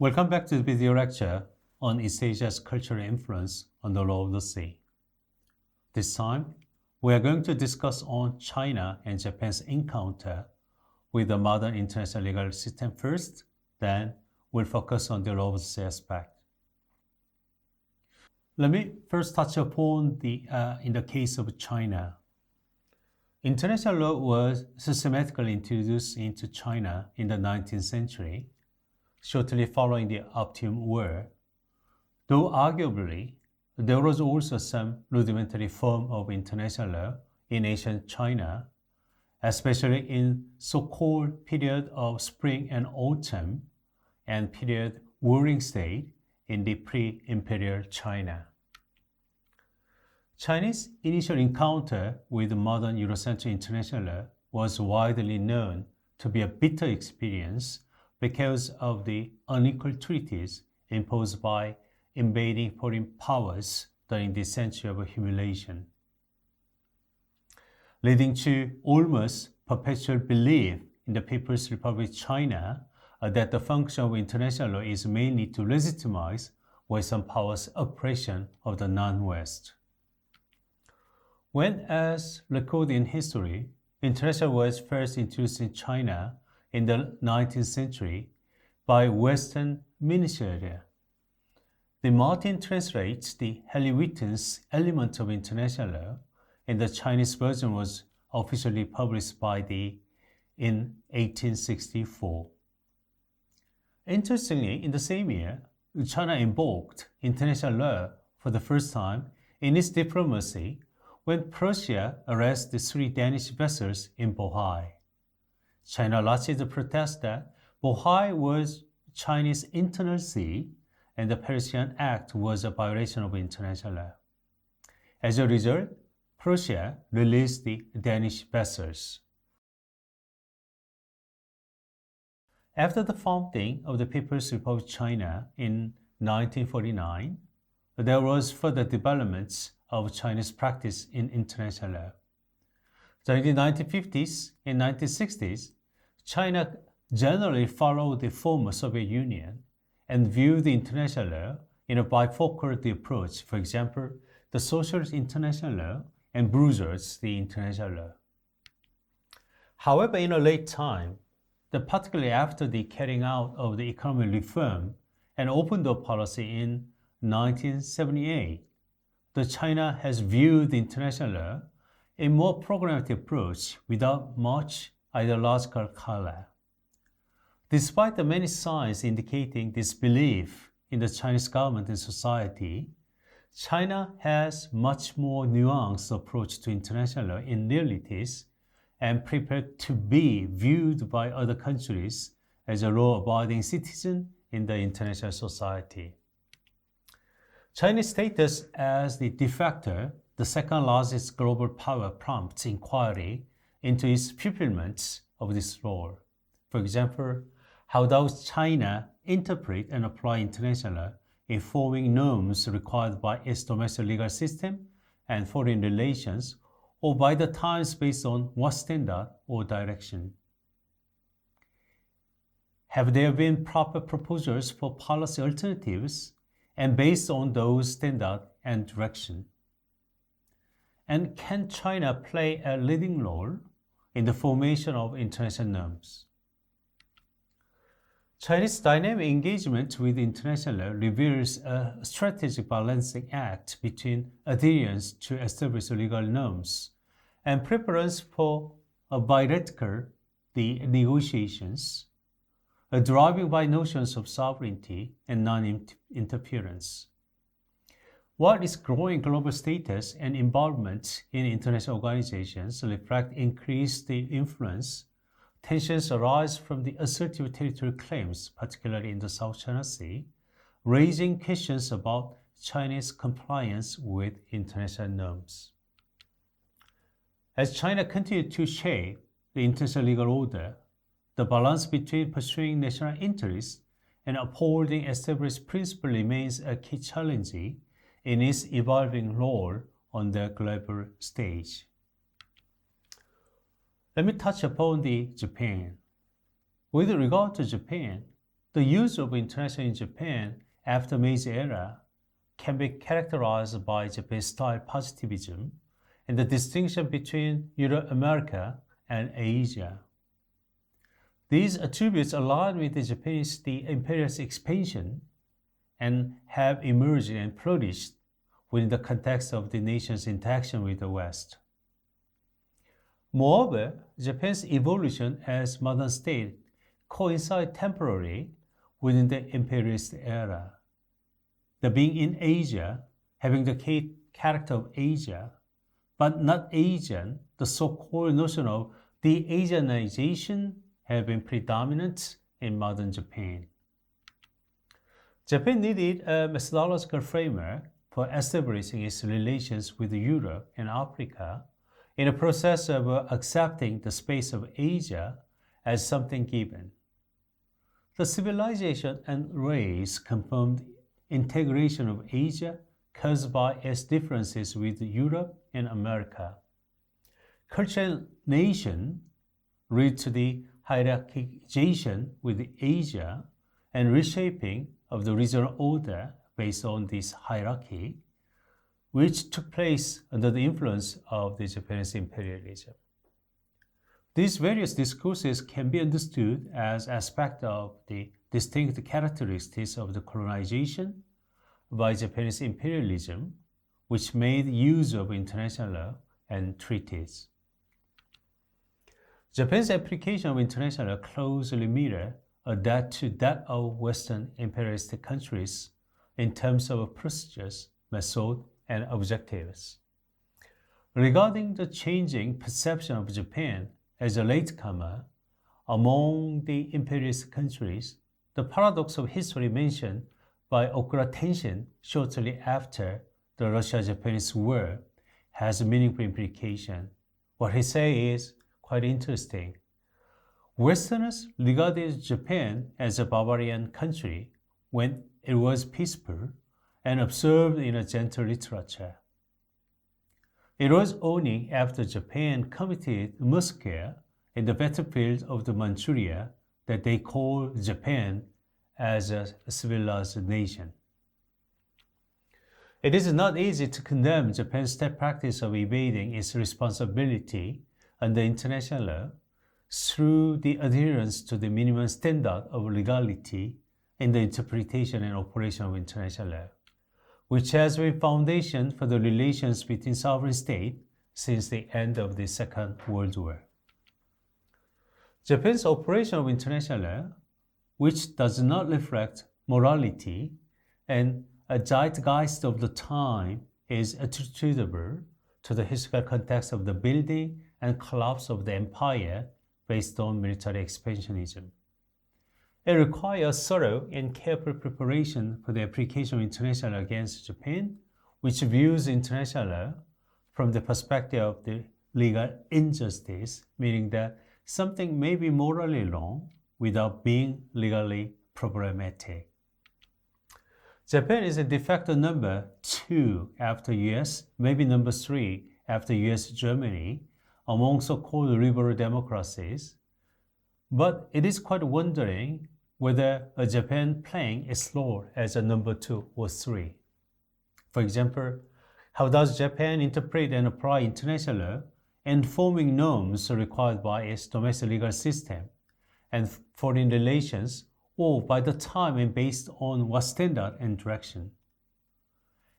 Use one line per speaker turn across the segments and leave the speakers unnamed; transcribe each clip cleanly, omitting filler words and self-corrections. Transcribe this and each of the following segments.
Welcome back to the video lecture on East Asia's cultural influence on the law of the sea. This time, we are going to discuss on China and Japan's encounter with the modern international legal system first, then we'll focus on the law of the sea aspect. Let me first touch upon in the case of China. International law was systematically introduced into China in the 19th century, shortly following the Opium War, though arguably there was also some rudimentary form of international law in ancient China, especially in so-called period of spring and autumn and period warring state in the pre-imperial China. Chinese initial encounter with modern Eurocentric international law was widely known to be a bitter experience because of the unequal treaties imposed by invading foreign powers during the century of humiliation, leading to almost perpetual belief in the People's Republic of China that the function of international law is mainly to legitimize Western powers' oppression of the non-West. When, as recorded in history, international law was first introduced in China in the 19th century by Western ministerial, the Martin translates the Helly Witten's element of international law, and the Chinese version was officially published in 1864. Interestingly, in the same year, China invoked international law for the first time in its diplomacy when Prussia arrested 3 Danish vessels in Bohai. China lodged the protest that Bohai was Chinese internal sea and the Parisian Act was a violation of international law. As a result, Prussia released the Danish vessels. After the founding of the People's Republic of China in 1949, there was further developments of Chinese practice in international law. During the 1950s and 1960s, China generally followed the former Soviet Union and viewed the international law in a bifocal approach, for example, the socialist international law and bourgeois the international law. However, in a late time, particularly after the carrying out of the economic reform and open door policy in 1978, China has viewed the international law a more programmatic approach without much ideological color. Despite the many signs indicating this belief in the Chinese government and society, China has much more nuanced approach to international law in realities and prepared to be viewed by other countries as a law-abiding citizen in the international society. China's status as the de facto, the second largest global power prompts inquiry into its fulfillment of this role. For example, how does China interpret and apply international law in forming norms required by its domestic legal system and foreign relations, or by the times based on what standard or direction? Have there been proper proposals for policy alternatives and based on those standards and direction? And can China play a leading role in the formation of international norms? China's dynamic engagement with international law reveals a strategic balancing act between adherence to established legal norms and preference for bilateral negotiations, driven by notions of sovereignty and non-interference. While its growing global status and involvement in international organizations reflect increased influence, tensions arise from the assertive territorial claims, particularly in the South China Sea, raising questions about China's compliance with international norms. As China continues to shape the international legal order, the balance between pursuing national interests and upholding established principles remains a key challenge in its evolving role on the global stage. Let me touch upon Japan. With regard to Japan, the use of international in Japan after Meiji era can be characterized by Japan-style positivism and the distinction between Euro-America and Asia. These attributes align with the imperialist expansion and have emerged and flourished within the context of the nation's interaction with the West. Moreover, Japan's evolution as modern state coincides temporarily within the imperialist era. The being in Asia, having the character of Asia, but not Asian, the so-called notion of de-Asianization have been predominant in modern Japan. Japan needed a methodological framework for establishing its relations with Europe and Africa in a process of accepting the space of Asia as something given. The civilization and race confirmed integration of Asia caused by its differences with Europe and America. Culture and nation lead to the hierarchization with Asia and reshaping of the regional order based on this hierarchy, which took place under the influence of the Japanese imperialism. These various discourses can be understood as aspects of the distinct characteristics of the colonization by Japanese imperialism, which made use of international law and treaties. Japan's application of international law closely mirrors that of Western imperialist countries in terms of procedures, method, and objectives. Regarding the changing perception of Japan as a latecomer among the imperialist countries, the paradox of history mentioned by occurred tension shortly after the Russia-Japanese War has a meaningful implication. What he says is quite interesting. Westerners regarded Japan as a barbarian country when it was peaceful and observed in a gentle literature. It was only after Japan committed massacre in the battlefield of the Manchuria that they called Japan as a civilized nation. It is not easy to condemn Japan's practice of evading its responsibility under international law through the adherence to the minimum standard of legality in the interpretation and operation of international law, which has been foundation for the relations between sovereign states since the end of the Second World War. Japan's operation of international law, which does not reflect morality and a zeitgeist of the time, is attributable to the historical context of the building and collapse of the empire based on military expansionism. It requires thorough and careful preparation for the application of international law against Japan, which views international law from the perspective of the legal injustice, meaning that something may be morally wrong without being legally problematic. Japan is a de facto number 2 after US, maybe number 3 after US Germany, among so-called liberal democracies. But it is quite wondering whether Japan playing its role as a number 2 or 3. For example, how does Japan interpret and apply international law and forming norms required by its domestic legal system and foreign relations, or by the time and based on what standard and direction?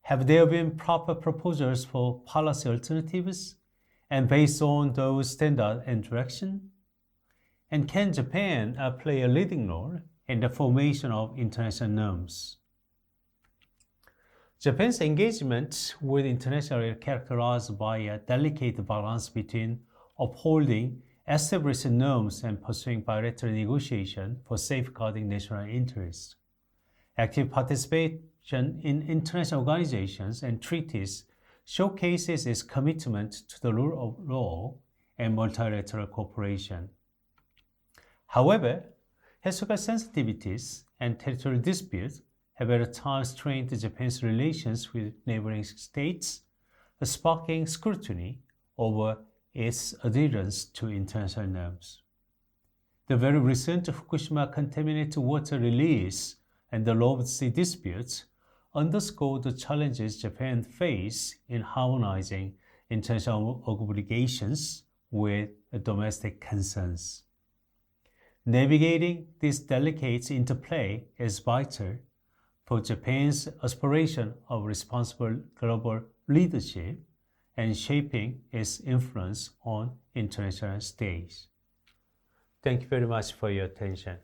Have there been proper proposals for policy alternatives and based on those standards and direction? And can Japan play a leading role in the formation of international norms? Japan's engagement with international is characterized by a delicate balance between upholding established norms and pursuing bilateral negotiation for safeguarding national interests. Active participation in international organizations and treaties showcases its commitment to the rule of law and multilateral cooperation. However, historical sensitivities and territorial disputes have at times strained Japan's relations with neighboring states, sparking scrutiny over its adherence to international norms. The very recent Fukushima contaminated water release and the North Sea disputes underscore the challenges Japan faces in harmonizing international obligations with domestic concerns. Navigating this delicate interplay is vital for Japan's aspiration of responsible global leadership and shaping its influence on international stage. Thank you very much for your attention.